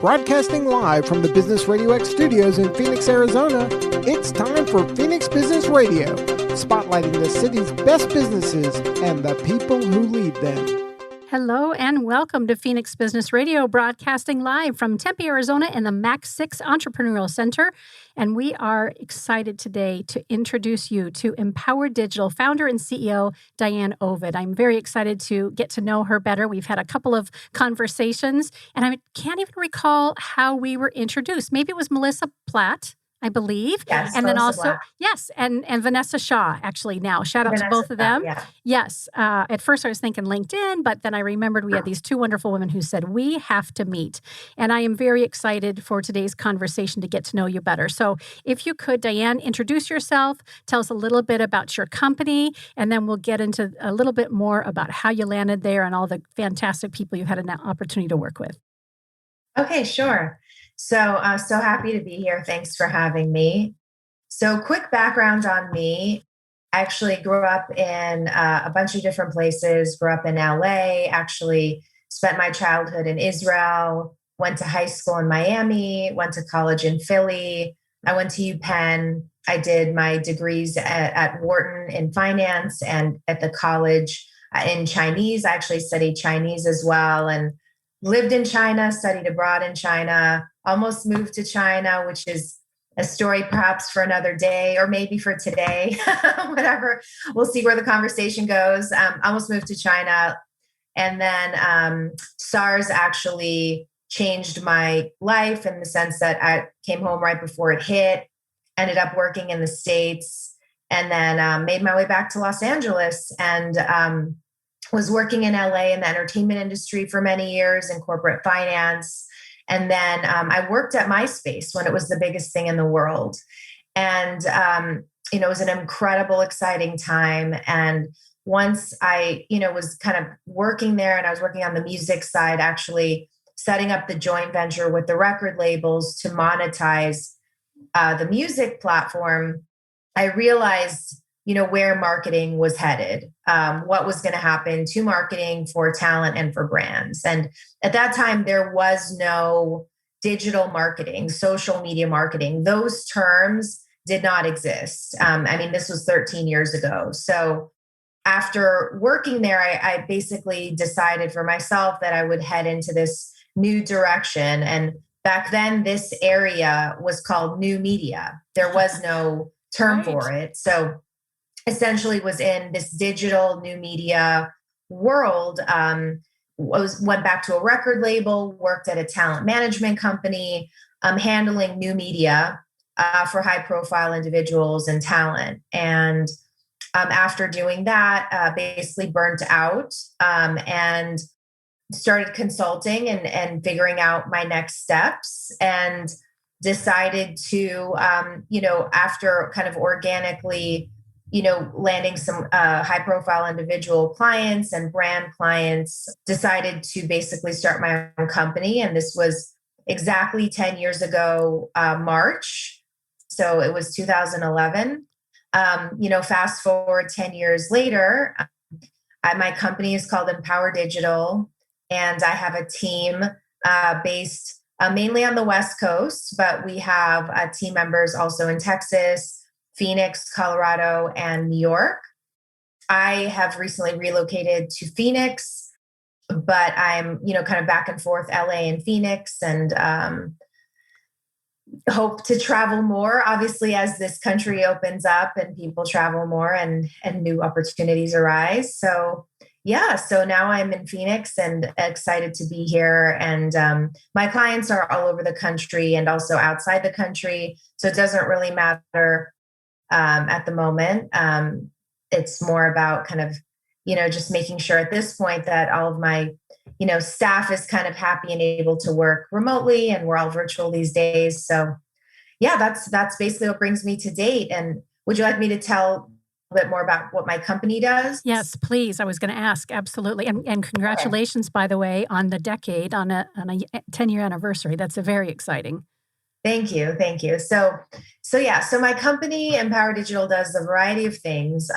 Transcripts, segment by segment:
Broadcasting live from the Business RadioX studios in Phoenix, Arizona, it's time for Phoenix Business Radio, spotlighting the city's best businesses and the people who lead them. Hello and welcome to Phoenix Business Radio, broadcasting live from Tempe, Arizona in the Max 6 Entrepreneurial Center. And we are excited today to introduce you to Empowered Digital founder and CEO, Dian Oved. I'm very excited to get to know her better. We've had a couple of conversations, and I can't even recall how we were introduced. Maybe it was Melissa Platt, I believe. Yes, and then also, Black. Yes, and Vanessa Shaw, actually now. Shout out Vanessa to both of them. Black, yeah. Yes. At first I was thinking LinkedIn, but then I remembered we had these two wonderful women who said, we have to meet. And I am very excited for today's conversation to get to know you better. So if you could, Dian, introduce yourself, tell us a little bit about your company, and then we'll get into a little bit more about how you landed there and all the fantastic people you've had an opportunity to work with. Okay, sure. So happy to be here. Thanks for having me. So quick background on me. I actually grew up in a bunch of different places, grew up in LA, actually spent my childhood in Israel, went to high school in Miami, went to college in Philly. I went to UPenn. I did my degrees at Wharton in finance and at the college in Chinese. I actually studied Chinese as well and lived in China, studied abroad in China, almost moved to China, which is a story perhaps for another day or maybe for today, whatever. We'll see where the conversation goes. Almost moved to China. And then SARS actually changed my life in the sense that I came home right before it hit, ended up working in the States, and then made my way back to Los Angeles and was working in LA in the entertainment industry for many years in corporate finance. And then I worked at MySpace when it was the biggest thing in the world. And, it was an incredible, exciting time. And once I, was kind of working there and I was working on the music side, actually setting up the joint venture with the record labels to monetize the music platform, I realized where marketing was headed, what was going to happen to marketing for talent and for brands. And at that time, there was no digital marketing, social media marketing. Those terms did not exist. This was 13 years ago. So after working there, I basically decided for myself that I would head into this new direction. And back then, this area was called new media. There was no term for it. So essentially was in this digital new media world, went back to a record label, worked at a talent management company, handling new media for high profile individuals and talent. And after doing that, basically burnt out and started consulting and figuring out my next steps and decided to, after kind of organically landing some high profile individual clients and brand clients, decided to basically start my own company. And this was exactly 10 years ago, March. So it was 2011. Fast forward 10 years later, my company is called Empowered Digital. And I have a team based mainly on the West Coast, but we have team members also in Texas, Phoenix, Colorado, and New York. I have recently relocated to Phoenix, but I'm, kind of back and forth LA and Phoenix, and hope to travel more, obviously, as this country opens up and people travel more and new opportunities arise. So now I'm in Phoenix and excited to be here. And my clients are all over the country and also outside the country. So it doesn't really matter at the moment. It's more about kind of, just making sure at this point that all of my, staff is kind of happy and able to work remotely, and we're all virtual these days. So that's basically what brings me to date. And would you like me to tell a bit more about what my company does? Yes, please. I was going to ask. Absolutely. And congratulations, by the way, on the decade, on a 10-year anniversary. That's very exciting. Thank you. So my company, Empower Digital, does a variety of things.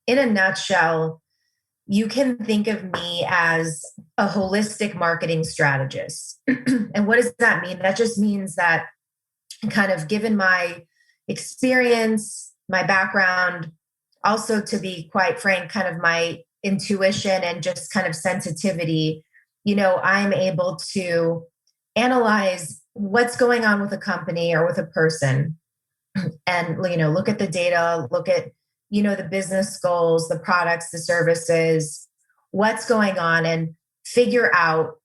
In a nutshell, you can think of me as a holistic marketing strategist. And what does that mean? That just means that, kind of given my experience, my background, also, to be quite frank, kind of my intuition and just kind of sensitivity, I'm able to analyze what's going on with a company or with a person, and look at the data, look at the business goals, the products, the services, what's going on, and figure out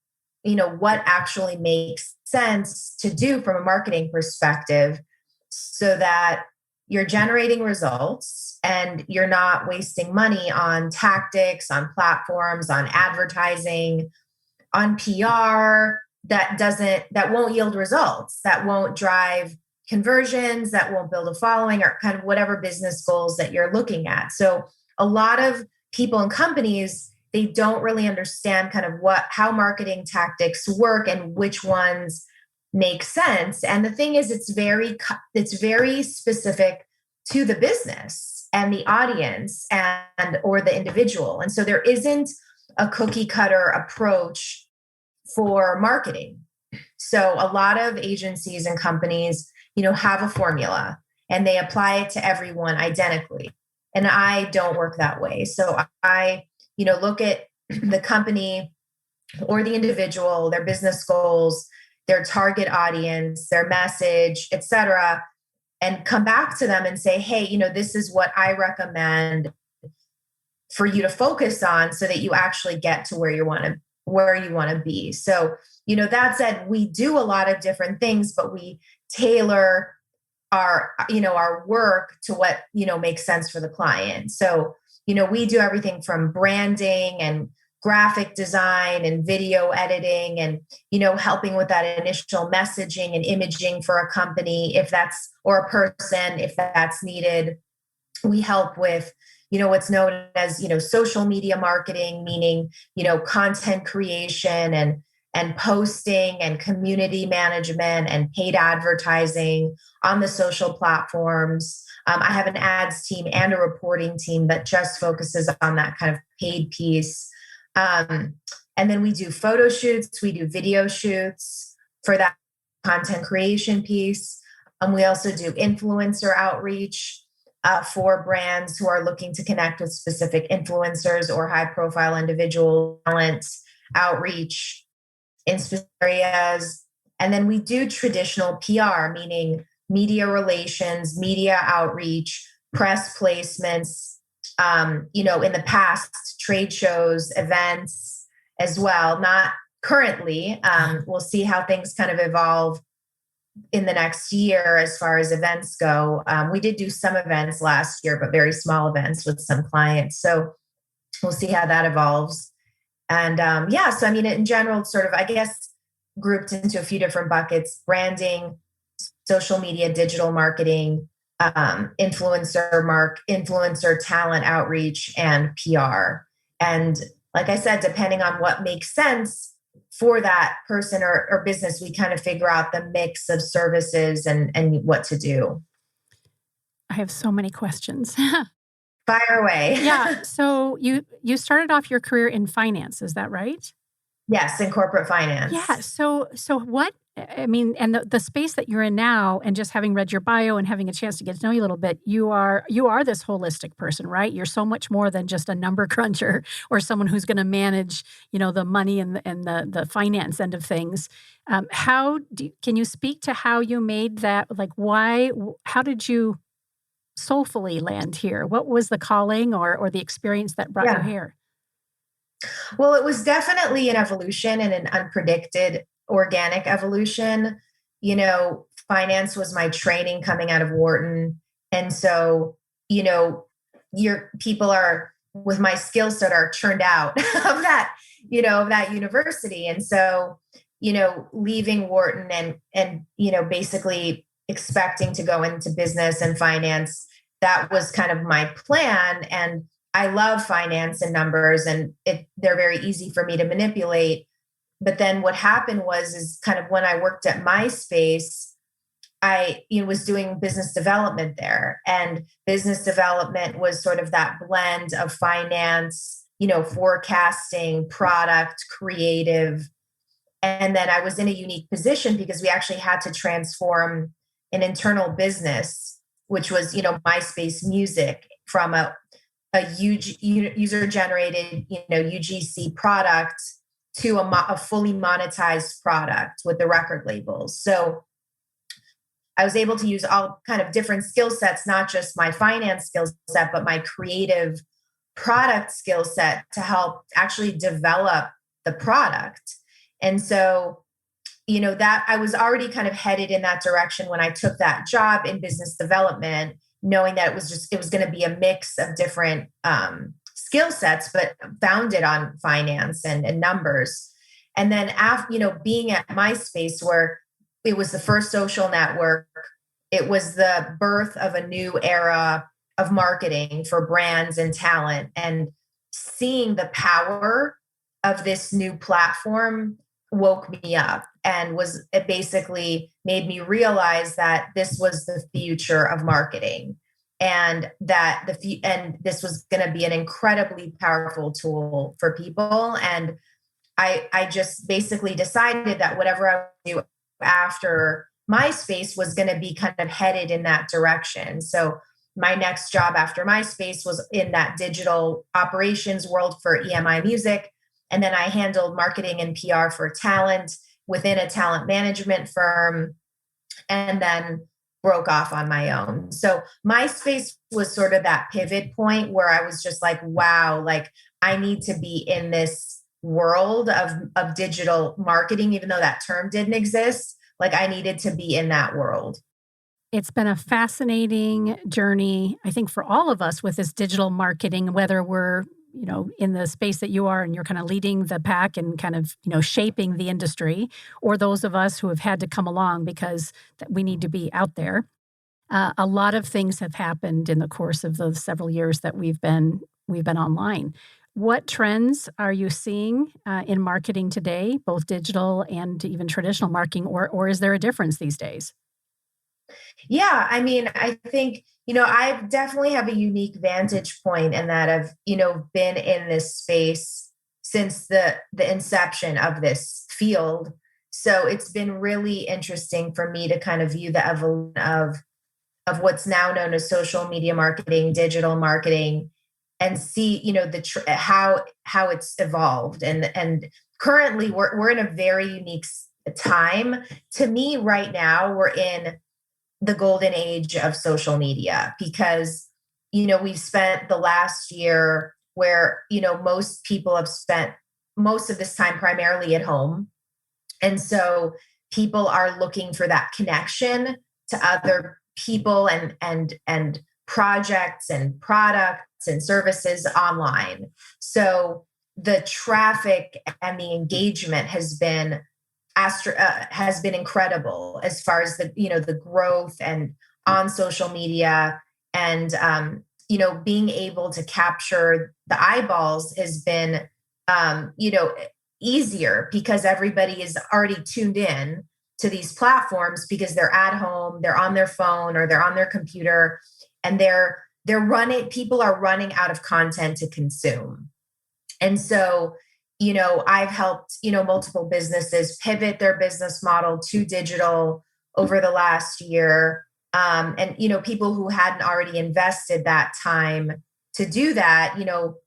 what actually makes sense to do from a marketing perspective, so that you're generating results and you're not wasting money on tactics, on platforms, on advertising, on PR that won't yield results, that won't drive conversions, that won't build a following, or kind of whatever business goals that you're looking at. So a lot of people and companies, they don't really understand kind of how marketing tactics work and which ones make sense. And the thing is, it's very specific to the business and the audience or the individual. And so there isn't a cookie cutter approach for marketing. So a lot of agencies and companies, have a formula and they apply it to everyone identically. And I don't work that way. So I, look at the company or the individual, their business goals, their target audience, their message, et cetera, and come back to them and say, hey, this is what I recommend for you to focus on so that you actually get to where you want to be. So, that said, we do a lot of different things, but we tailor our work to what, makes sense for the client. So, we do everything from branding and graphic design and video editing and, helping with that initial messaging and imaging for a company, or a person, if that's needed. We help with, what's known as, social media marketing, meaning, content creation and posting and community management and paid advertising on the social platforms. I have an ads team and a reporting team that just focuses on that kind of paid piece. And then we do photo shoots, we do video shoots for that content creation piece. We also do influencer outreach for brands who are looking to connect with specific influencers or high profile individual talent outreach in specific areas. And then we do traditional PR, meaning media relations, media outreach, press placements, in the past, trade shows, events as well. Not currently. We'll see how things kind of evolve in the next year as far as events go. We did do some events last year, but very small events with some clients. So we'll see how that evolves. And so I mean, in general, sort of, I guess, grouped into a few different buckets: branding, social media, digital marketing, influencer talent outreach, and PR. And like I said, depending on what makes sense for that person or business, we kind of figure out the mix of services and what to do. I have so many questions. Fire away. Yeah. So you started off your career in finance, is that right? Yes, in corporate finance. Yeah. So what, I mean, and the space that you're in now, and just having read your bio and having a chance to get to know you a little bit, you are this holistic person, right? You're so much more than just a number cruncher or someone who's going to manage, the money and the finance end of things. Can you speak to how you made that? Like, how did you soulfully land here? What was the calling or the experience that brought you here? Well, it was definitely an evolution and an unpredicted organic evolution. Finance was my training coming out of Wharton. And so, your people are, with my skill set, are churned out of that, of that university. And so, leaving Wharton and basically expecting to go into business and finance, that was kind of my plan. And I love finance and numbers, and they're very easy for me to manipulate. But then what happened is kind of when I worked at MySpace, I was doing business development there, and business development was sort of that blend of finance forecasting, product, creative. And then I was in a unique position because we actually had to transform an internal business, which was, MySpace Music, from a huge user generated, UGC product to a fully monetized product with the record labels. So I was able to use all kind of different skill sets, not just my finance skill set, but my creative product skill set to help actually develop the product. And so, that I was already kind of headed in that direction when I took that job in business development, knowing that it was going to be a mix of different skill sets, but founded on finance and numbers. And then after, being at MySpace, where it was the first social network, it was the birth of a new era of marketing for brands and talent, and seeing the power of this new platform woke me up, and it basically made me realize that this was the future of marketing, and that this was going to be an incredibly powerful tool for people. And I just basically decided that whatever I would do after MySpace was going to be kind of headed in that direction. So my next job after MySpace was in that digital operations world for EMI Music. And then I handled marketing and PR for talent within a talent management firm, and then broke off on my own. So MySpace was sort of that pivot point where I was just like, wow, like I need to be in this world of digital marketing, even though that term didn't exist. Like I needed to be in that world. It's been a fascinating journey, I think, for all of us with this digital marketing, whether we're, in the space that you are and you're kind of leading the pack and kind of, shaping the industry, or those of us who have had to come along because we need to be out there. A lot of things have happened in the course of the several years that we've been online. What trends are you seeing in marketing today, both digital and even traditional marketing, or is there a difference these days? Yeah, I mean, I think, I definitely have a unique vantage point in that I've, been in this space since the inception of this field. So it's been really interesting for me to kind of view the evolution of what's now known as social media marketing, digital marketing, and see, how it's evolved. And currently we're in a very unique time. To me right now, we're in the golden age of social media because, we've spent the last year where, most people have spent most of this time primarily at home. And so people are looking for that connection to other people and projects and products and services online. So the traffic and the engagement has been incredible as far as the growth and on social media, and being able to capture the eyeballs has been easier because everybody is already tuned in to these platforms because they're at home, they're on their phone or they're on their computer, and people are running out of content to consume. And so I've helped, multiple businesses pivot their business model to digital over the last year. And people who hadn't already invested that time to do that,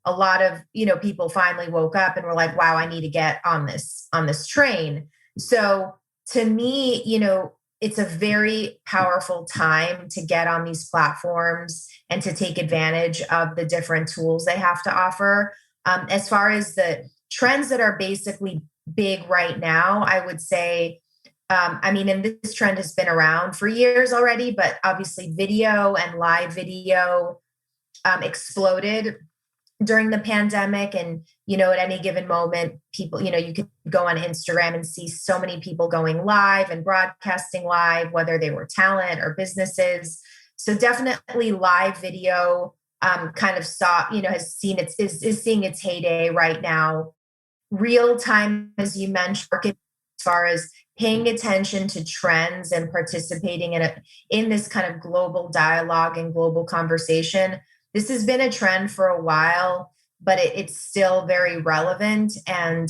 a lot of, people finally woke up and were like, wow, I need to get on this train. So to me, it's a very powerful time to get on these platforms and to take advantage of the different tools they have to offer. As far as the trends that are basically big right now, I would say, and this trend has been around for years already, but obviously video and live video exploded during the pandemic. And, at any given moment, people, you could go on Instagram and see so many people going live and broadcasting live, whether they were talent or businesses. So definitely live video kind of is seeing its heyday right now. Real time, as you mentioned, as far as paying attention to trends and participating in this kind of global dialogue and global conversation. This has been a trend for a while. but it's still very relevant. And,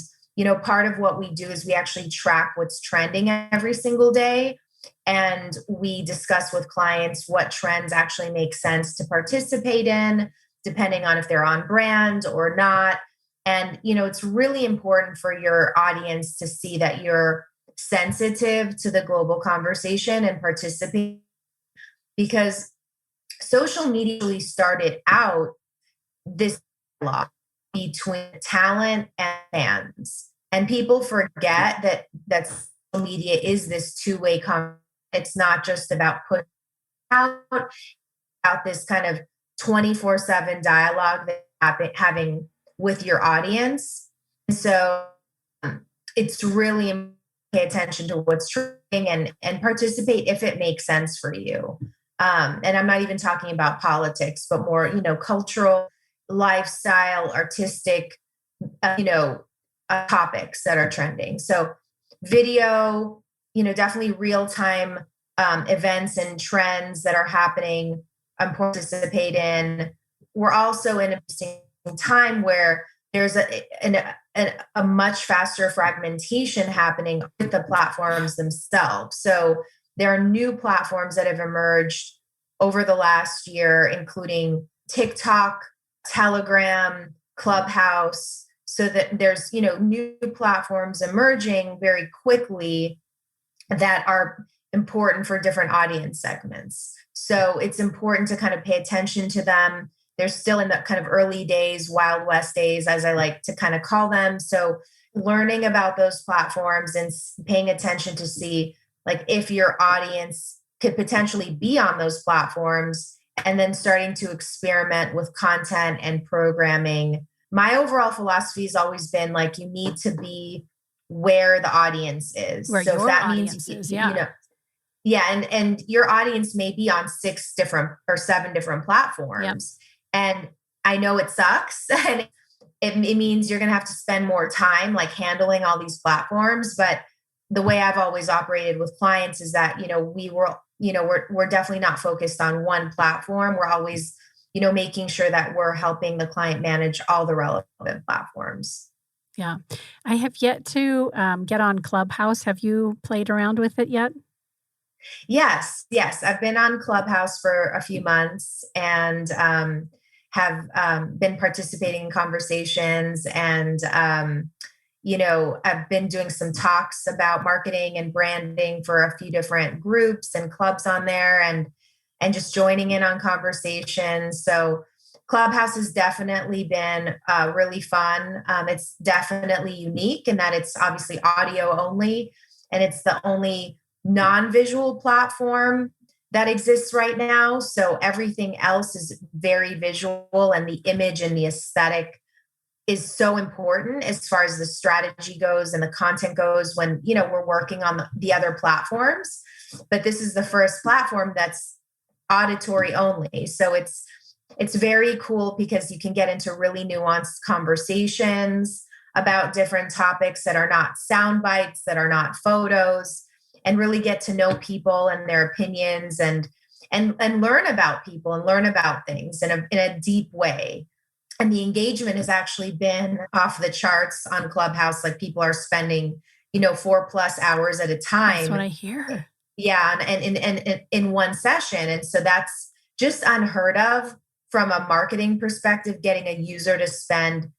part of what we do is we actually track what's trending every single day. And we discuss with clients what trends actually make sense to participate in, depending on if they're on brand or not. And, it's really important for your audience to see that you're sensitive to the global conversation and participate, because social media really started out this dialogue between talent and fans. And people forget that social media is this two-way conversation. It's not just about putting out this kind of 24/7 dialogue that having with your audience. And so it's really important to pay attention to what's trending and participate if it makes sense for you. And I'm not even talking about politics, but more, cultural, lifestyle, artistic, topics that are trending. So video, definitely real-time events and trends that are happening, participate in. We're also in a time where there's a much faster fragmentation happening with the platforms themselves. So there are new platforms that have emerged over the last year, including TikTok, Telegram, Clubhouse, so that there's, new platforms emerging very quickly that are important for different audience segments. So it's important to kind of pay attention to them. They're still in the kind of early days, Wild West days, as I like to kind of call them. So learning about those platforms and paying attention to see like if your audience could potentially be on those platforms, and then starting to experiment with content and programming. My overall philosophy has always been like, you need to be where the audience is. Where so your if that audience means, is, yeah. And your audience may be on 6 different or 7 different platforms. Yep. And I know it sucks. And it means you're going to have to spend more time like handling all these platforms. But the way I've always operated with clients is that, we're definitely not focused on one platform. We're always, making sure that we're helping the client manage all the relevant platforms. Yeah. I have yet to get on Clubhouse. Have you played around with it yet? Yes. I've been on Clubhouse for a few months and have been participating in conversations and, I've been doing some talks about marketing and branding for a few different groups and clubs on there and just joining in on conversations. So Clubhouse has definitely been really fun. It's definitely unique in that it's obviously audio only, and it's the only non-visual platform that exists right now. So everything else is very visual, and the image and the aesthetic is so important as far as the strategy goes and the content goes when, we're working on the other platforms. But this is the first platform that's auditory only. So it's very cool because you can get into really nuanced conversations about different topics that are not sound bites, that are not photos, and really get to know people and their opinions and learn about people and learn about things in a deep way. And the engagement has actually been off the charts on Clubhouse. Like people are spending, 4+ hours at a time. That's what I hear. Yeah. And in one session. And so that's just unheard of from a marketing perspective, getting a user to spend,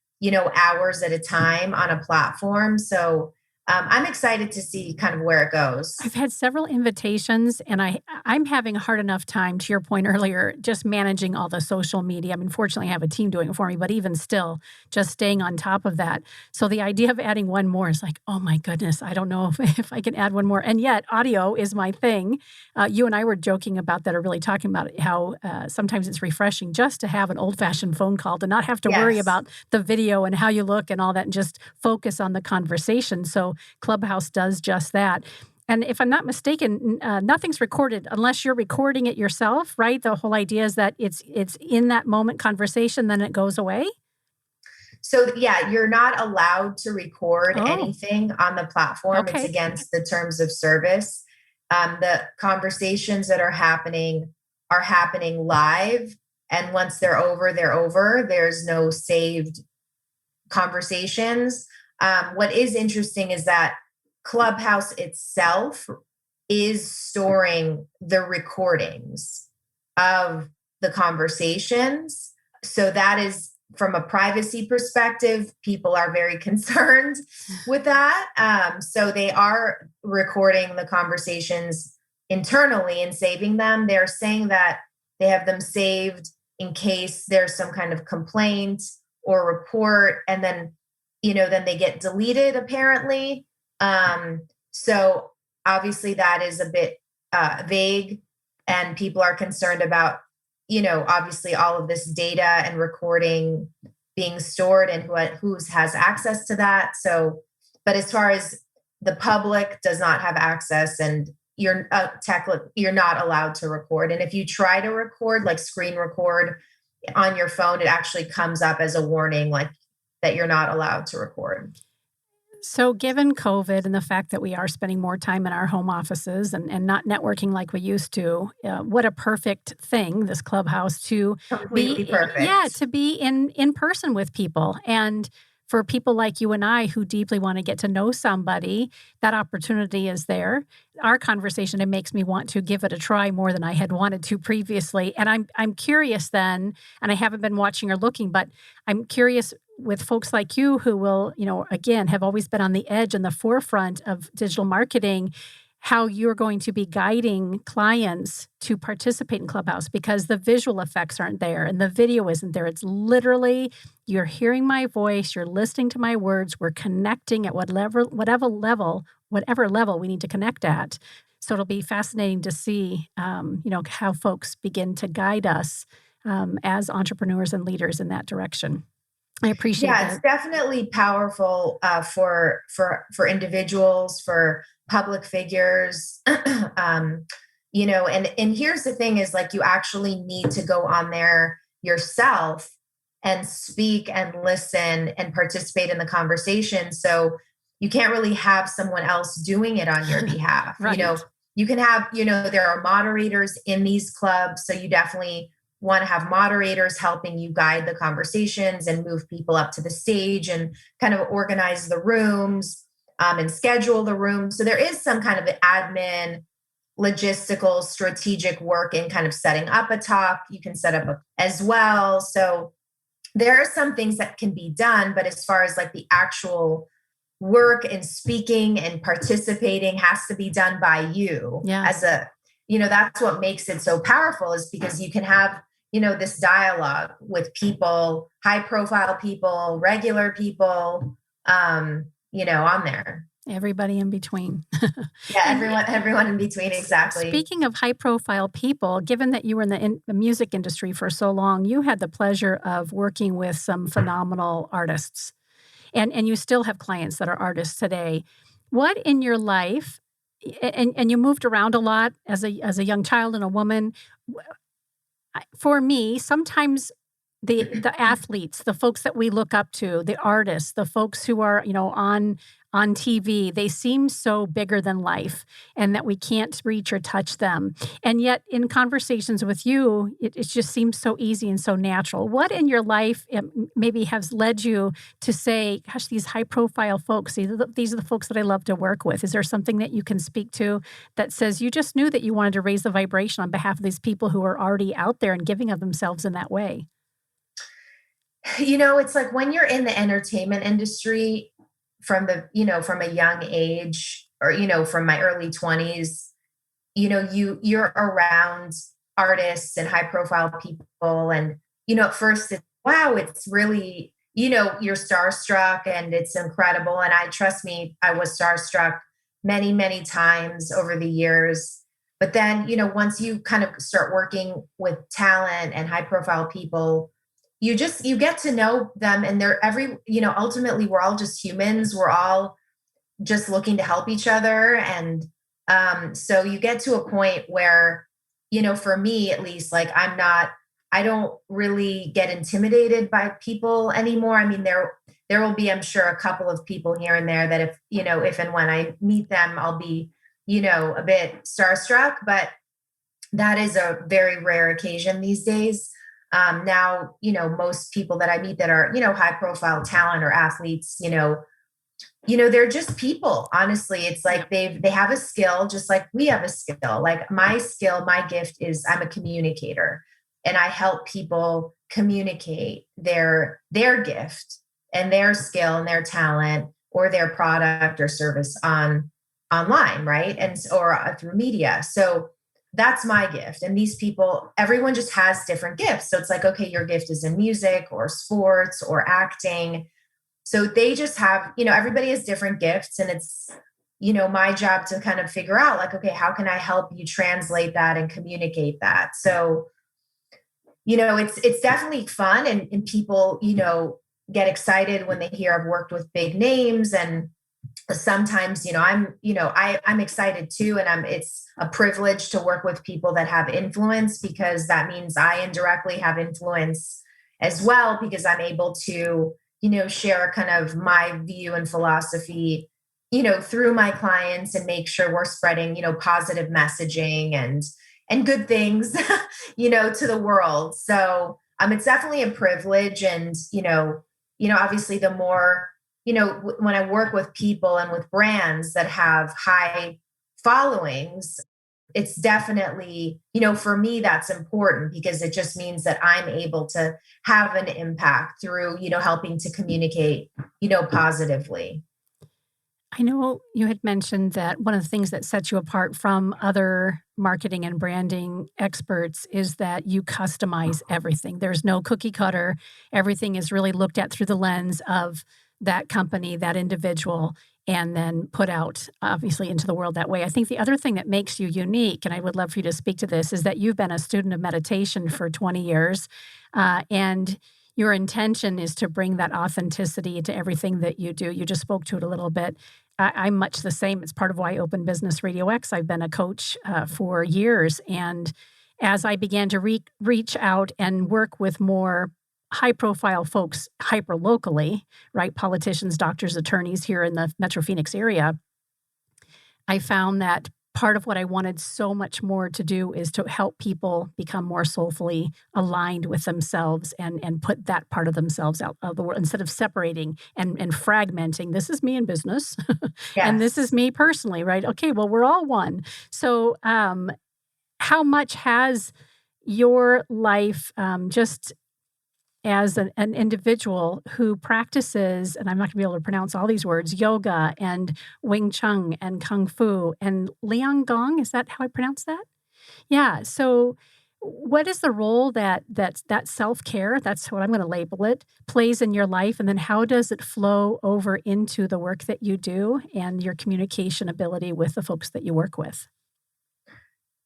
hours at a time on a platform. So I'm excited to see kind of where it goes. I've had several invitations, and I'm having a hard enough time, to your point earlier, just managing all the social media. I mean, fortunately, I have a team doing it for me, but even still, just staying on top of that. So the idea of adding one more is like, oh my goodness, I don't know if I can add one more. And yet, audio is my thing. You and I were joking about that, or really talking about how sometimes it's refreshing just to have an old-fashioned phone call, to not have to worry about the video and how you look and all that, and just focus on the conversation. So Clubhouse does just that. And if I'm not mistaken, nothing's recorded unless you're recording it yourself, right? The whole idea is that it's in that moment conversation, then it goes away. So yeah, you're not allowed to record anything on the platform. Okay. It's against the terms of service. The conversations that are happening live, And once they're over, they're over. There's no saved conversations. What is interesting is that Clubhouse itself is storing the recordings of the conversations. So that is, from a privacy perspective, people are very concerned with that. So they are recording the conversations internally and saving them. They're saying that they have them saved in case there's some kind of complaint or report, and then, then they get deleted apparently. So obviously that is a bit vague, and people are concerned about, obviously all of this data and recording being stored and who has access to that. So, but as far as the public does not have access, and you're not allowed to record. And if you try to record, like screen record on your phone, it actually comes up as a warning, like that you're not allowed to record. So given COVID and the fact that we are spending more time in our home offices and not networking like we used to, what a perfect thing, this Clubhouse, to Completely perfect. Yeah, to be in person with people. And for people like you and I who deeply want to get to know somebody, that opportunity is there. Our conversation, it makes me want to give it a try more than I had wanted to previously. And I'm curious then, and I haven't been watching or looking, but I'm curious with folks like you who will, again, have always been on the edge and the forefront of digital marketing, how you're going to be guiding clients to participate in Clubhouse, because the visual effects aren't there and the video isn't there. It's literally, you're hearing my voice, you're listening to my words, we're connecting at whatever level we need to connect at. So it'll be fascinating to see, how folks begin to guide us as entrepreneurs and leaders in that direction. I appreciate that. Yeah, it's definitely powerful for individuals, for public figures, and here's the thing is, like, you actually need to go on there yourself and speak and listen and participate in the conversation. So you can't really have someone else doing it on your behalf. Right. You can have, there are moderators in these clubs. So you definitely want to have moderators helping you guide the conversations and move people up to the stage and kind of organize the rooms and schedule the rooms. So there is some kind of admin, logistical, strategic work in kind of setting up a talk. You can set up as well. So there are some things that can be done, but as far as like the actual work and speaking and participating has to be done by you. Yeah. That's what makes it so powerful, is because you can have, this dialogue with people, high profile people, regular people, on there. Everybody in between. Yeah, everyone in between, exactly. Speaking of high profile people, given that you were in the music industry for so long, you had the pleasure of working with some phenomenal artists. And you still have clients that are artists today. What in your life, and you moved around a lot as a young child and a woman. For me, sometimes the athletes, the folks that we look up to, the artists, the folks who are, on TV, they seem so bigger than life, and that we can't reach or touch them. And yet in conversations with you, it just seems so easy and so natural. What in your life maybe has led you to say, gosh, these high profile folks, these are the folks that I love to work with? Is there something that you can speak to that says you just knew that you wanted to raise the vibration on behalf of these people who are already out there and giving of themselves in that way? It's like when you're in the entertainment industry, from a young age, or, from my early 20s, you're around artists and high profile people. And, at first it's really, you're starstruck and it's incredible. And trust me, I was starstruck many, many times over the years. But then, once you kind of start working with talent and high profile people, you get to know them, and ultimately we're all just humans. We're all just looking to help each other. And so you get to a point where, for me at least, like I don't really get intimidated by people anymore. I mean, there will be, I'm sure, a couple of people here and there that if and when I meet them, I'll be, a bit starstruck, but that is a very rare occasion these days. Now, most people that I meet that are, high profile talent or athletes, they're just people. Honestly, it's like they have a skill, just like we have a skill. Like my skill, my gift is I'm a communicator, and I help people communicate their gift and their skill and their talent or their product or service online, right? And or through media. So that's my gift. And these people, everyone just has different gifts. So it's like, okay, your gift is in music or sports or acting. So they just have, everybody has different gifts, and it's, my job to kind of figure out like, okay, how can I help you translate that and communicate that? So, it's definitely fun, and people, get excited when they hear I've worked with big names. And sometimes, I'm excited too. And it's a privilege to work with people that have influence, because that means I indirectly have influence as well, because I'm able to, share kind of my view and philosophy, through my clients, and make sure we're spreading, positive messaging and good things, to the world. So, it's definitely a privilege. And, obviously the more, when I work with people and with brands that have high followings, it's definitely, for me, that's important, because it just means that I'm able to have an impact through, helping to communicate, positively. I know you had mentioned that one of the things that sets you apart from other marketing and branding experts is that you customize everything. There's no cookie cutter. Everything is really looked at through the lens of that company, that individual, and then put out, obviously, into the world that way. I think the other thing that makes you unique, and I would love for you to speak to this, is that you've been a student of meditation for 20 years, and your intention is to bring that authenticity to everything that you do. You just spoke to it a little bit. I'm much the same. It's part of why I opened Business RadioX. I've been a coach for years. And as I began to reach out and work with more high-profile folks hyper-locally, right, politicians, doctors, attorneys here in the Metro Phoenix area, I found that part of what I wanted so much more to do is to help people become more soulfully aligned with themselves and put that part of themselves out of the world, instead of separating and fragmenting. This is me in business and this is me personally, right? Okay, well, we're all one. So how much has your life just as an individual who practices, and I'm not going to be able to pronounce all these words, yoga and Wing Chun and Kung Fu and Liang Gong, is that how I pronounce that? Yeah. So what is the role that self-care, that's what I'm going to label it, plays in your life? And then how does it flow over into the work that you do and your communication ability with the folks that you work with?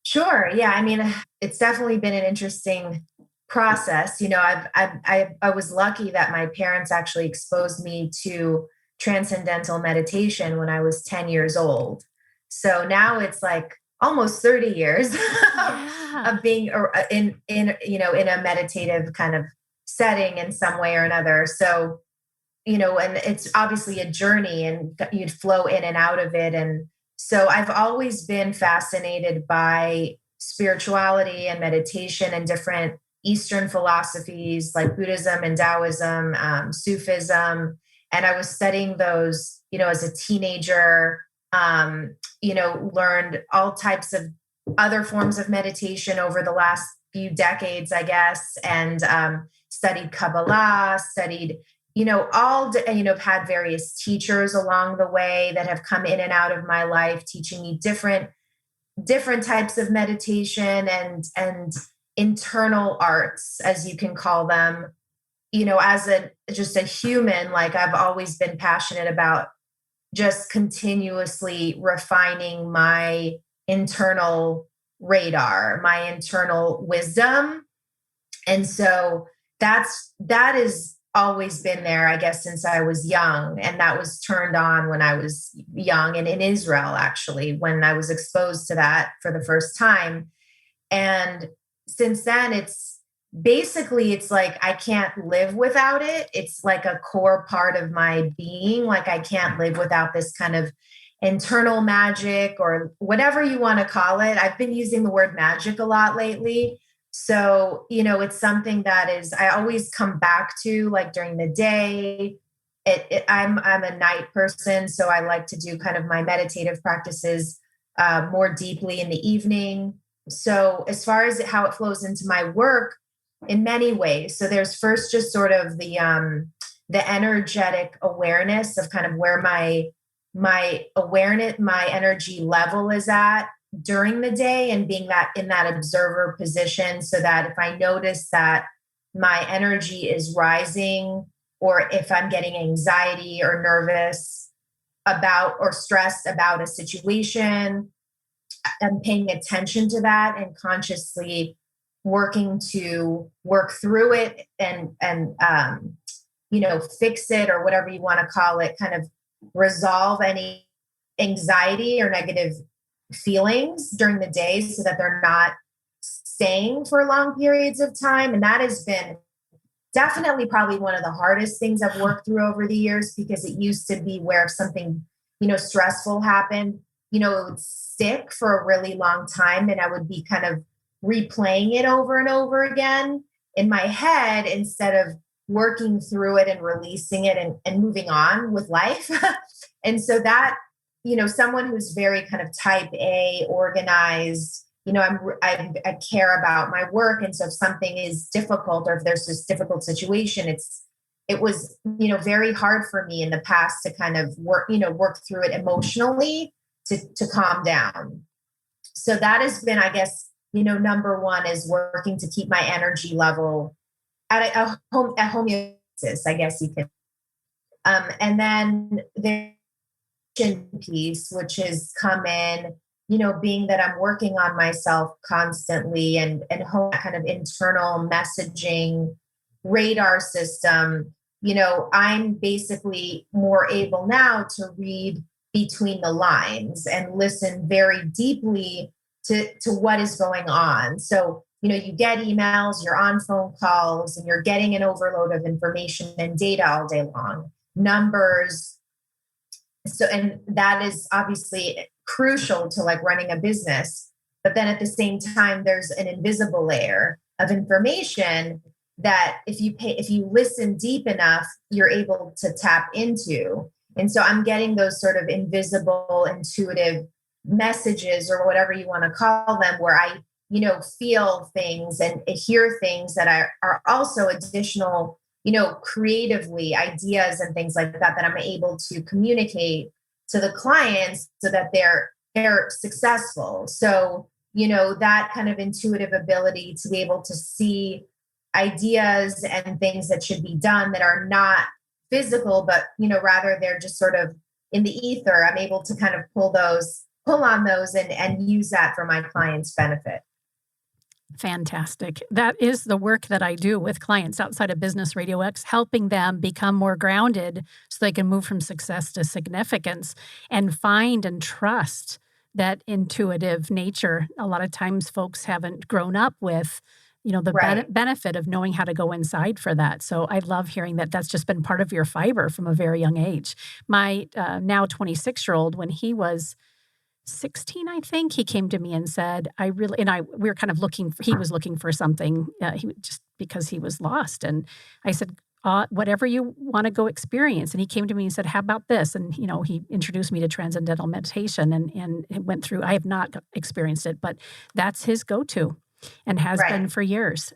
Sure. Yeah. I mean, it's definitely been an interesting process. I was lucky that my parents actually exposed me to transcendental meditation when I was 10 years old. So now it's like almost 30 years of being in a meditative kind of setting in some way or another. So, and it's obviously a journey, and you'd flow in and out of it. And so I've always been fascinated by spirituality and meditation and different Eastern philosophies like Buddhism and Taoism, Sufism. And I was studying those, as a teenager, learned all types of other forms of meditation over the last few decades, I guess, and studied Kabbalah, studied, had various teachers along the way that have come in and out of my life, teaching me different types of meditation and internal arts, as you can call them. As just a human, like I've always been passionate about just continuously refining my internal radar, my internal wisdom. And so that has always been there, I guess, since I was young. And that was turned on when I was young and in Israel, actually, when I was exposed to that for the first time. And since then, it's like I can't live without it. It's like a core part of my being. Like I can't live without this kind of internal magic, or whatever you want to call it. I've been using the word magic a lot lately. So, it's something that I always come back to, like during the day. I'm a night person, so I like to do kind of my meditative practices more deeply in the evening. So as far as how it flows into my work, in many ways. So there's first just sort of the energetic awareness of kind of where my awareness, my energy level is at during the day, and being that in that observer position, so that if I notice that my energy is rising, or if I'm getting anxiety or nervous about or stressed about a situation, I'm paying attention to that and consciously working to work through it and fix it, or whatever you want to call it, kind of resolve any anxiety or negative feelings during the day so that they're not staying for long periods of time. And that has been definitely probably one of the hardest things I've worked through over the years, because it used to be where if something, stressful happened, it would stick for a really long time, and I would be kind of replaying it over and over again in my head instead of working through it and releasing it and moving on with life. And so that, someone who's very kind of type A, organized, I care about my work. And so if something is difficult, or if there's this difficult situation, it was, very hard for me in the past to kind of work through it emotionally to calm down. So that has been, I guess, number one is working to keep my energy level at a homeostasis, I guess you could. And then the piece, which has come in, being that I'm working on myself constantly and kind of internal messaging radar system, I'm basically more able now to read between the lines and listen very deeply to what is going on. So, you get emails, you're on phone calls, and you're getting an overload of information and data all day long, numbers. So, and that is obviously crucial to like running a business. But then at the same time, there's an invisible layer of information that if you listen deep enough, you're able to tap into. And so I'm getting those sort of invisible, intuitive messages, or whatever you want to call them, where I, feel things and hear things that are also additional, creatively ideas and things like that I'm able to communicate to the clients so that they're successful. So, that kind of intuitive ability to be able to see ideas and things that should be done that are not physical, but, rather they're just sort of in the ether. I'm able to kind of pull on those and use that for my clients' benefit. Fantastic. That is the work that I do with clients outside of Business RadioX, helping them become more grounded so they can move from success to significance and find and trust that intuitive nature. A lot of times folks haven't grown up with, the Right. benefit of knowing how to go inside for that. So I love hearing that that's just been part of your fiber from a very young age. My now 26-year-old, when he was 16, I think, he came to me and said, we were kind of he was looking for something, just because he was lost. And I said, whatever you want to go experience. And he came to me and said, how about this? And, he introduced me to transcendental meditation and it went through, I have not experienced it, but that's his go-to and has Right. been for years.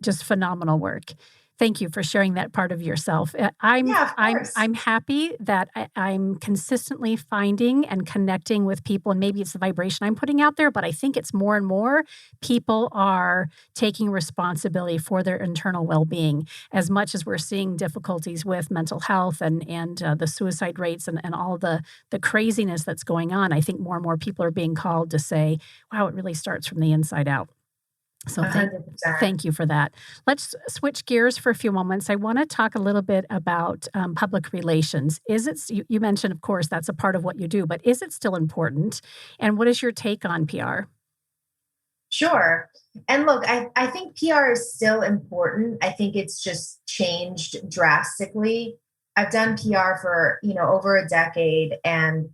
Just phenomenal work. Thank you for sharing that part of yourself. Yeah, of course. I'm happy that I'm consistently finding and connecting with people, and maybe it's the vibration I'm putting out there, but I think it's more and more people are taking responsibility for their internal well-being. As much as we're seeing difficulties with mental health and the suicide rates and all the craziness that's going on, I think more and more people are being called to say, wow, it really starts from the inside out. So 100%. thank you for that. Let's switch gears for a few moments. I want to talk a little bit about public relations. You mentioned, of course, that's a part of what you do, but is it still important? And what is your take on PR? Sure. And look, I think PR is still important. I think it's just changed drastically. I've done PR for, over a decade, and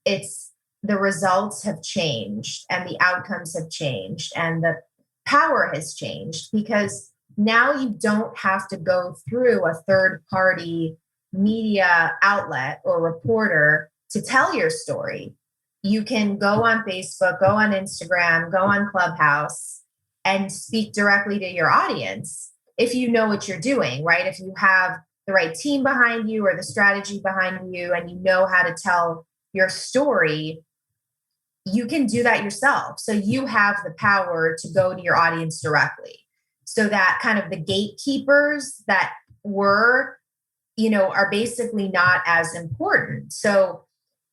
the results have changed and the outcomes have changed, and power has changed because now you don't have to go through a third party media outlet or reporter to tell your story. You can go on Facebook, go on Instagram, go on Clubhouse and speak directly to your audience if you know what you're doing, right? If you have the right team behind you or the strategy behind you and you know how to tell your story, you can do that yourself. So you have the power to go to your audience directly. So that kind of the gatekeepers that were, are basically not as important. So,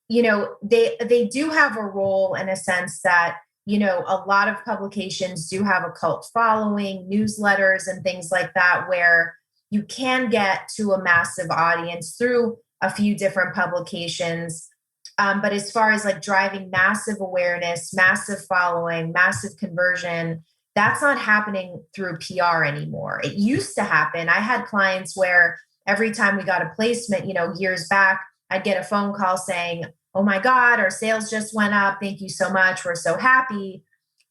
they do have a role in a sense that, a lot of publications do have a cult following, newsletters and things like that, where you can get to a massive audience through a few different publications. But as far as like driving massive awareness, massive following, massive conversion, that's not happening through PR anymore. It used to happen. I had clients where every time we got a placement, years back, I'd get a phone call saying, "Oh my God, our sales just went up. Thank you so much. We're so happy."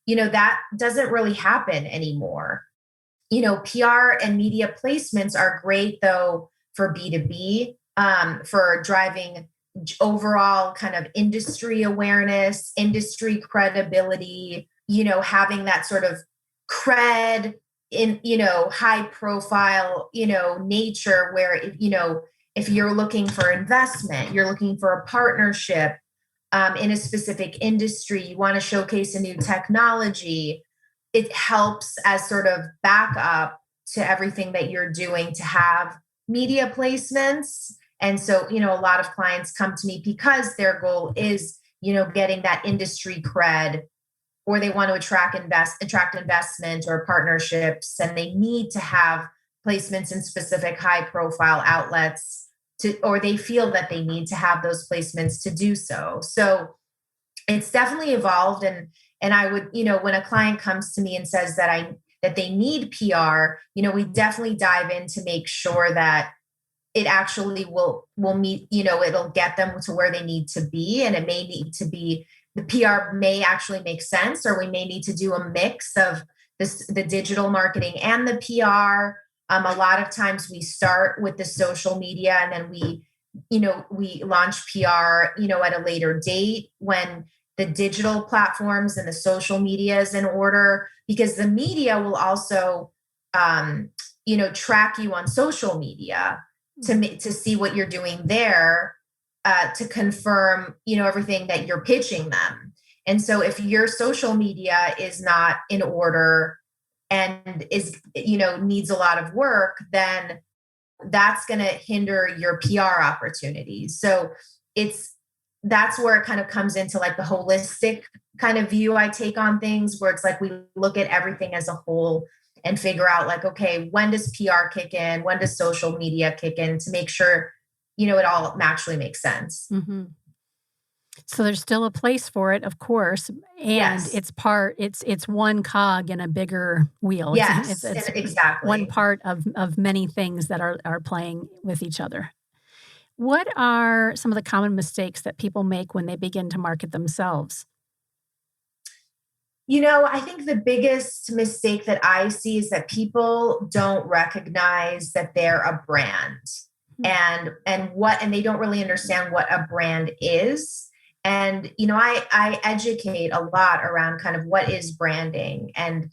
That doesn't really happen anymore. PR and media placements are great though for B2B, for driving overall kind of industry awareness, industry credibility, having that sort of cred in, high profile, nature where, if you're looking for investment, you're looking for a partnership in a specific industry, you want to showcase a new technology, it helps as sort of backup to everything that you're doing to have media placements. And so, a lot of clients come to me because their goal is, getting that industry cred, or they want to attract investment or partnerships, and they need to have placements in specific high profile outlets or they feel that they need to have those placements to do so. So it's definitely evolved. And I would, when a client comes to me and says that they need PR, we definitely dive in to make sure that it actually will meet, it'll get them to where they need to be. And it may need to be, the PR may actually make sense, or we may need to do a mix of the digital marketing and the PR. A lot of times we start with the social media and then we launch PR, at a later date when the digital platforms and the social media is in order, because the media will also, track you on social media to see what you're doing there, to confirm, everything that you're pitching them. And so if your social media is not in order and is, needs a lot of work, then that's going to hinder your PR opportunities. So that's where it kind of comes into like the holistic kind of view I take on things, where it's like we look at everything as a whole and figure out like, okay, when does PR kick in? When does social media kick in, to make sure, it all actually makes sense. Mm-hmm. So there's still a place for it, of course, and yes. It's one cog in a bigger wheel. Yes, it's exactly. one part of many things that are playing with each other. What are some of the common mistakes that people make when they begin to market themselves? I think the biggest mistake that I see is that people don't recognize that they're a brand, and they don't really understand what a brand is. And, I educate a lot around kind of what is branding, and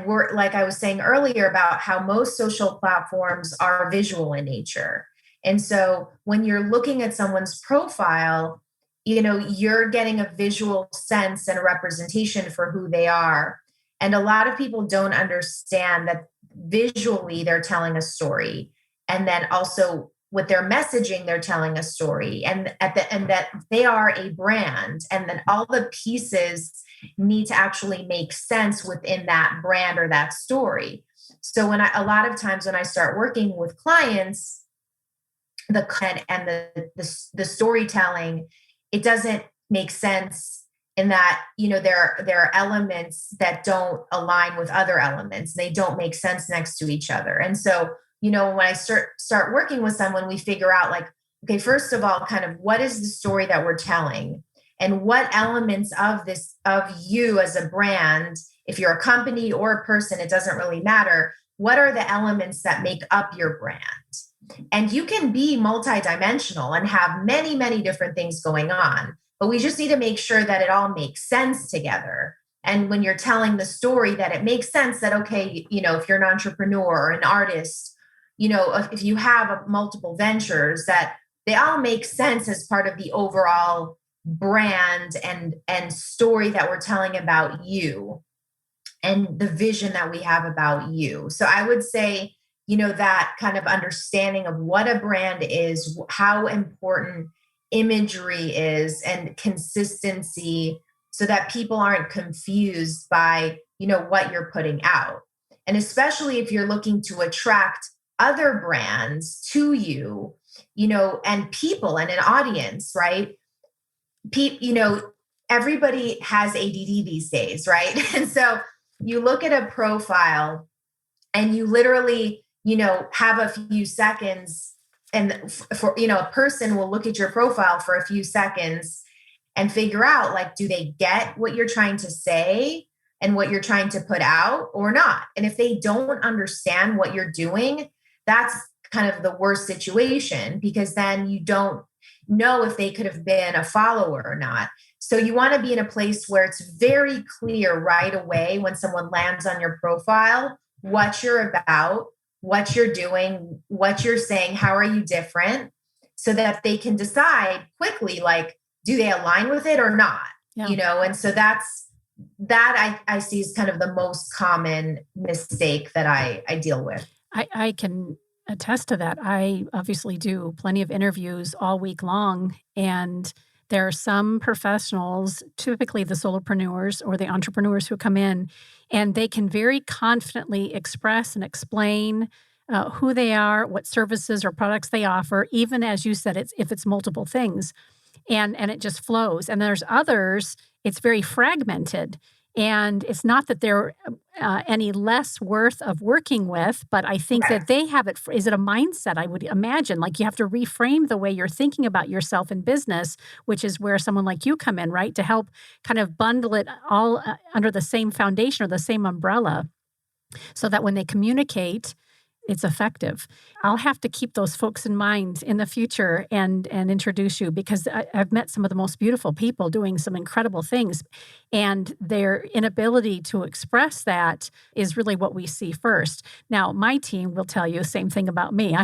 we're, like I was saying earlier, about how most social platforms are visual in nature. And so when you're looking at someone's profile, you're getting a visual sense and a representation for who they are. And a lot of people don't understand that visually they're telling a story. And then also with their messaging, they're telling a story. And that they are a brand. And then all the pieces need to actually make sense within that brand or that story. So a lot of times when I start working with clients, the content and the storytelling, it doesn't make sense in that, there are elements that don't align with other elements. They don't make sense next to each other. And so, when I start working with someone, we figure out like, okay, first of all, kind of what is the story that we're telling? and what elements of this, of you as a brand, if you're a company or a person, it doesn't really matter. What are the elements that make up your brand? And you can be multidimensional and have many, many different things going on, but we just need to make sure that it all makes sense together. And when you're telling the story, that it makes sense that, okay, if you're an entrepreneur or an artist, if you have multiple ventures, that they all make sense as part of the overall brand and story that we're telling about you and the vision that we have about you. So I would say, that kind of understanding of what a brand is, how important imagery is, and consistency, so that people aren't confused by, what you're putting out. And especially if you're looking to attract other brands to you, and people and an audience, right? Everybody has ADD these days, right? And so you look at a profile and you literally, have a few seconds, and for a person will look at your profile for a few seconds and figure out, like, do they get what you're trying to say and what you're trying to put out or not? And if they don't understand what you're doing, that's kind of the worst situation, because then you don't know if they could have been a follower or not. So you want to be in a place where it's very clear right away when someone lands on your profile, what you're about, what you're doing, what you're saying, how are you different, so that they can decide quickly, like, do they align with it or not? Yeah. And so that I see is kind of the most common mistake that I deal with. I can attest to that. I obviously do plenty of interviews all week long, and there are some professionals, typically the solopreneurs or the entrepreneurs, who come in and they can very confidently express and explain who they are, what services or products they offer, even as you said, if it's multiple things, and it just flows. And there's others, it's very fragmented. And it's not that they're any less worth of working with, but I think that they have it. Is it a mindset? I would imagine, like, you have to reframe the way you're thinking about yourself in business, which is where someone like you come in, right? To help kind of bundle it all under the same foundation or the same umbrella, so that when they communicate, it's effective. I'll have to keep those folks in mind in the future and introduce you, because I've met some of the most beautiful people doing some incredible things, and their inability to express that is really what we see first. Now, my team will tell you the same thing about me.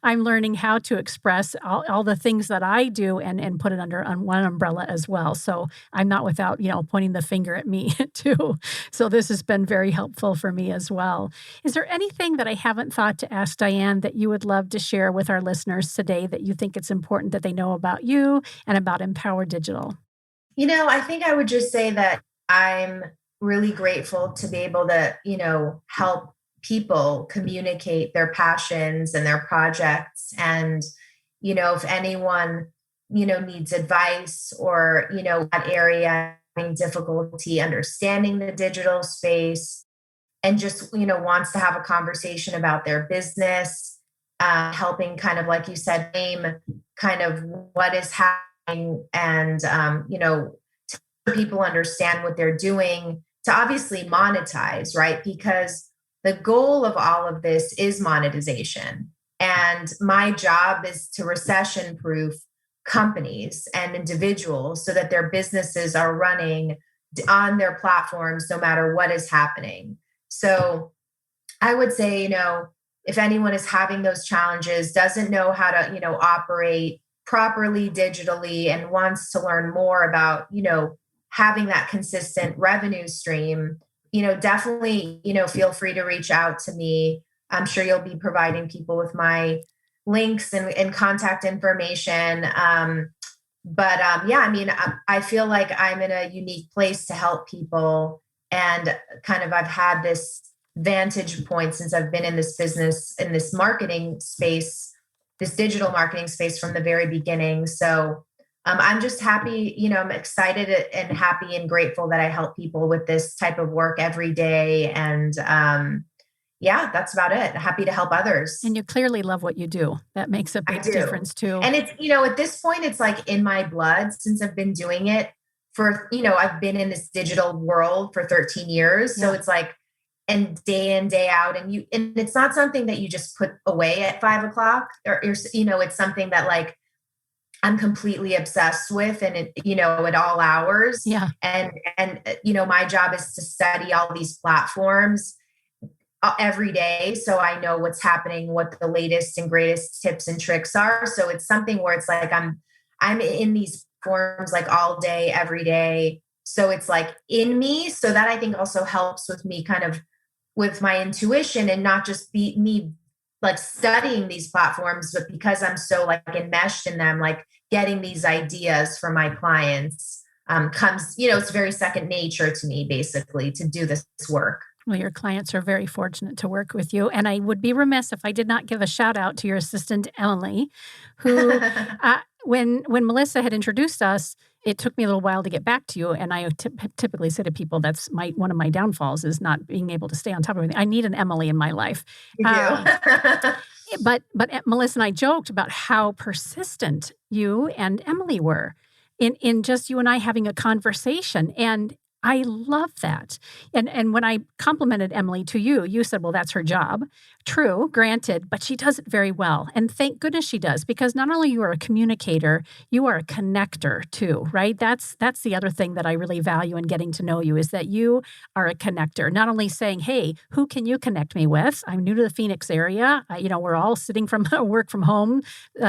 I'm learning how to express all the things that I do and put it under one umbrella as well. So I'm not without, pointing the finger at me too. So this has been very helpful for me as well. Is there anything that I haven't thought to ask Diane that you would love to share with our listeners today that you think it's important that they know about you and about Empower Digital? I think I would just say that I'm really grateful to be able to, help people communicate their passions and their projects. And, if anyone, needs advice or, that area having difficulty understanding the digital space and just, wants to have a conversation about their business, helping kind of, like you said, name kind of what is happening and, to people understand what they're doing to obviously monetize, right? Because the goal of all of this is monetization. And my job is to recession proof companies and individuals so that their businesses are running on their platforms no matter what is happening. So I would say, if anyone is having those challenges, doesn't know how to, operate properly digitally and wants to learn more about, having that consistent revenue stream, definitely, feel free to reach out to me. I'm sure you'll be providing people with my links and contact information. I feel like I'm in a unique place to help people. And kind of, I've had this vantage point since I've been in this business, in this marketing space, this digital marketing space from the very beginning. So I'm just happy, I'm excited and happy and grateful that I help people with this type of work every day. And yeah, that's about it. Happy to help others. And you clearly love what you do. That makes a I big do. difference too. And it's, at this point, it's like in my blood since I've been doing it for, I've been in this digital world for 13 years. So it's like, and day in, day out. And it's not something that you just put away at 5 o'clock or, it's something that like I'm completely obsessed with and, at all hours. Yeah. And, my job is to study all these platforms every day. So I know what's happening, what the latest and greatest tips and tricks are. So it's something where it's like, I'm in these forums like all day, every day. So it's like in me. So that I think also helps with me kind of with my intuition and not just be me like studying these platforms, but because I'm so like enmeshed in them, like getting these ideas for my clients comes, it's very second nature to me, basically, to do this work. Well, your clients are very fortunate to work with you. And I would be remiss if I did not give a shout out to your assistant, Emily, who, when Melissa had introduced us, it took me a little while to get back to you. And I typically say to people, that's one of my downfalls is not being able to stay on top of everything. I need an Emily in my life. You do. But Melissa and I joked about how persistent you and Emily were in just you and I having a conversation. And I love that. And when I complimented Emily to you, you said, well, that's her job. True, granted, but she does it very well. And thank goodness she does, because not only you are a communicator, you are a connector too, right? That's the other thing that I really value in getting to know you is that you are a connector. Not only saying, hey, who can you connect me with? I'm new to the Phoenix area. We're all sitting from work from home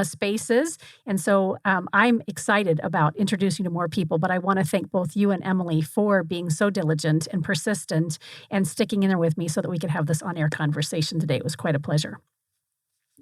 spaces. And so I'm excited about introducing you to more people, but I want to thank both you and Emily for being so diligent and persistent and sticking in there with me so that we could have this on-air conversation today. It was quite a pleasure.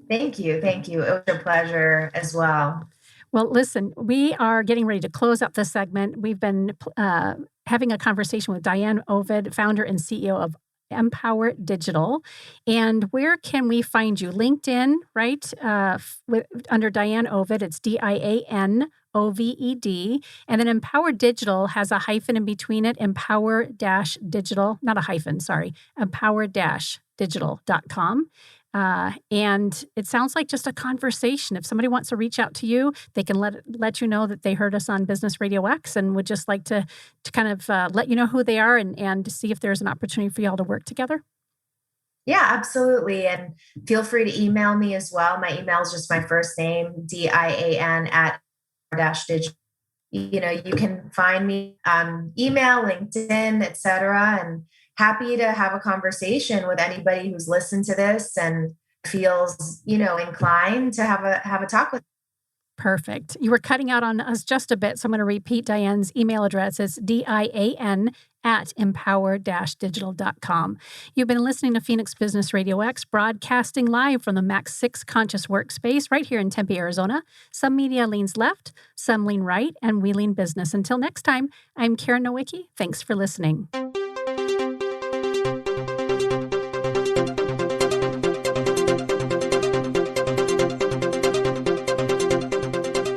Thank you. Thank you. It was a pleasure as well. Well, listen, we are getting ready to close up this segment. We've been having a conversation with Dian Oved, founder and CEO of Empower Digital. And where can we find you? LinkedIn, right? Under Dian Oved, it's DIAN OVED. And then Empower Digital has a hyphen in between it, empower-digital, not a hyphen, sorry, empower-digital.com. And it sounds like just a conversation. If somebody wants to reach out to you, they can let you know that they heard us on Business RadioX and would just like to kind of let you know who they are and see if there's an opportunity for y'all to work together. Yeah, absolutely. And feel free to email me as well. My email is just my first name, DIAN @-digital. You can find me on email, LinkedIn, etc. And happy to have a conversation with anybody who's listened to this and feels, inclined to have a talk with. Perfect. You were cutting out on us just a bit, so I'm going to repeat Dian's email address. It's DIAN@empower-digital.com. You've been listening to Phoenix Business RadioX, broadcasting live from the Max 6 Conscious Workspace right here in Tempe, Arizona. Some media leans left, some lean right, and we lean business. Until next time, I'm Karen Nowicki. Thanks for listening.